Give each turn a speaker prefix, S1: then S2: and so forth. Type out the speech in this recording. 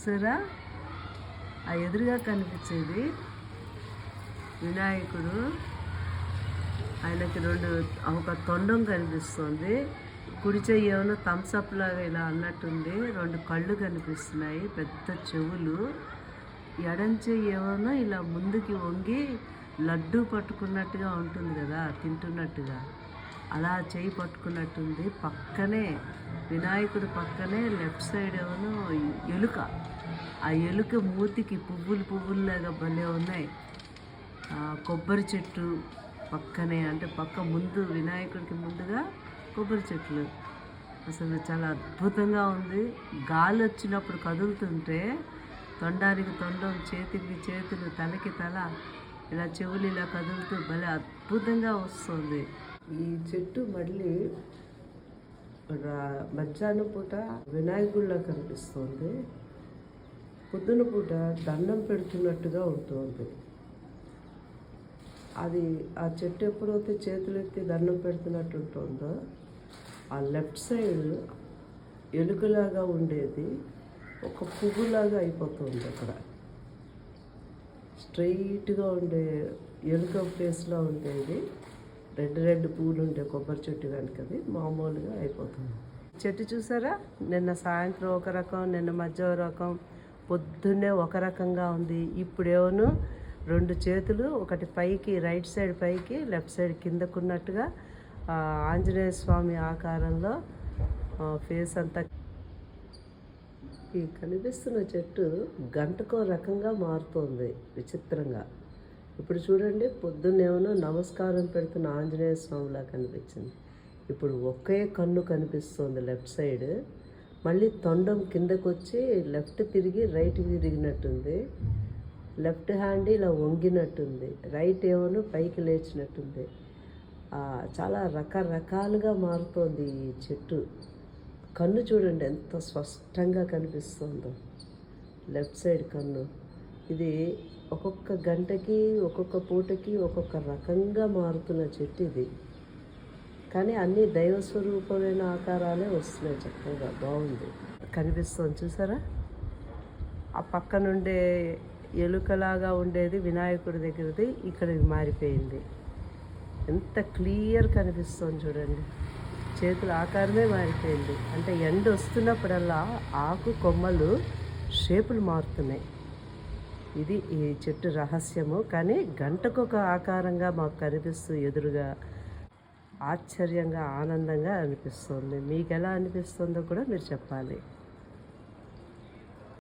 S1: చూసారా, ఆ ఎదురుగా కనిపించేది వినాయకుడు. ఆయనకి ఒక తొండం కనిపిస్తుంది. కుడి చెయ్యి ఏమైనా థమ్స్అప్ లాగా ఇలా అన్నట్టుంది. 2 కళ్ళు కనిపిస్తున్నాయి, పెద్ద చెవులు. ఎడం చెయ్యి ఏమైనా ఇలా ముందుకి వంగి లడ్డు పట్టుకున్నట్టుగా ఉంటుంది కదా, తింటున్నట్టుగా, అలా చెయ్యి పట్టుకున్నట్టుంది. పక్కనే వినాయకుడు పక్కనే లెఫ్ట్ సైడ్ ఏమో ఎలుక. ఆ ఎలుక మూతికి పువ్వుల్లాగా భలే ఉన్నాయి. కొబ్బరి చెట్టు పక్కనే, అంటే ముందు వినాయకుడికి ముందుగా కొబ్బరి చెట్లు. అసలు చాలా అద్భుతంగా ఉంది. గాలి వచ్చినప్పుడు కదులుతుంటే తొండానికి తొండం, చేతికి చేతులు, తలకి తల, ఇలా చెవులు ఇలా కదులుతూ భలే అద్భుతంగా వస్తుంది. ఈ చెట్టు మళ్ళీ మధ్యాహ్నం పూట వినాయకుడిలా కనిపిస్తుంది. పొద్దున పూట దండం పెడుతున్నట్టుగా ఉంటుంది. అది ఆ చెట్టు ఎప్పుడైతే చేతులు ఎత్తి దండం పెడుతున్నట్టు ఉంటుందో, ఆ లెఫ్ట్ సైడ్ ఎలుకలాగా ఉండేది ఒక పువ్వులాగా అయిపోతుంది. అక్కడ స్ట్రైట్గా ఉండే ఎలుక ఫేస్లో ఉండేది రెడ్ పువ్వులు ఉండే కొబ్బరి చెట్టు కనుక అది మామూలుగా అయిపోతుంది. చెట్టు చూసారా, నిన్న సాయంత్రం ఒక రకం, నిన్న మధ్య రకం, పొద్దున్నే ఒక రకంగా ఉంది. ఇప్పుడేమో 2 చేతులు, ఒకటి పైకి రైట్ సైడ్ పైకి, లెఫ్ట్ సైడ్ కిందకున్నట్టుగా ఆంజనేయ స్వామి ఆకారంలో ఫేస్ అంతా. ఈ కనిపిస్తున్న చెట్టు గంటకో రకంగా మారుతోంది విచిత్రంగా. ఇప్పుడు చూడండి, పొద్దున్నేమో నమస్కారం పెడుతున్న ఆంజనేయ స్వామిలా కనిపించింది. ఇప్పుడు ఒకే కన్ను కనిపిస్తుంది లెఫ్ట్ సైడ్. మళ్ళీ తొండం కిందకు వచ్చి లెఫ్ట్ తిరిగి రైట్కి తిరిగినట్టుంది. లెఫ్ట్ హ్యాండ్ ఇలా వంగినట్టుంది, రైట్ ఏమో పైకి లేచినట్టుంది. చాలా రకరకాలుగా మారుతోంది ఈ చెట్టు. కన్ను చూడండి ఎంత స్పష్టంగా కనిపిస్తుందో, లెఫ్ట్ సైడ్ కన్ను. ఇది ఒక్కొక్క గంటకి, ఒక్కొక్క పూటకి ఒక్కొక్క రకంగా మారుతున్న చెట్టు ఇది. కానీ అన్నీ దైవస్వరూపమైన ఆకారాలే వస్తున్నాయి, చక్కగా బాగుంది కనిపిస్తుంది. చూసారా, ఆ పక్క నుండే ఎలుకలాగా ఉండేది వినాయకుడి దగ్గరది ఇక్కడికి మారిపోయింది. ఎంత క్లియర్ కనిపిస్తుంది చూడండి, చేతుల ఆకారమే మారిపోయింది. అంటే ఎండ వస్తున్నప్పుడల్లా ఆకు కొమ్మలు షేపులు మారుతున్నాయి. ఇది ఈ చెట్టు రహస్యము. కానీ గంటకొక ఆకారంగా మాకు కనిపిస్తూ ఎదురుగా ఆశ్చర్యంగా, ఆనందంగా అనిపిస్తుంది. మీకు ఎలా అనిపిస్తుందో కూడా మీరు చెప్పాలి.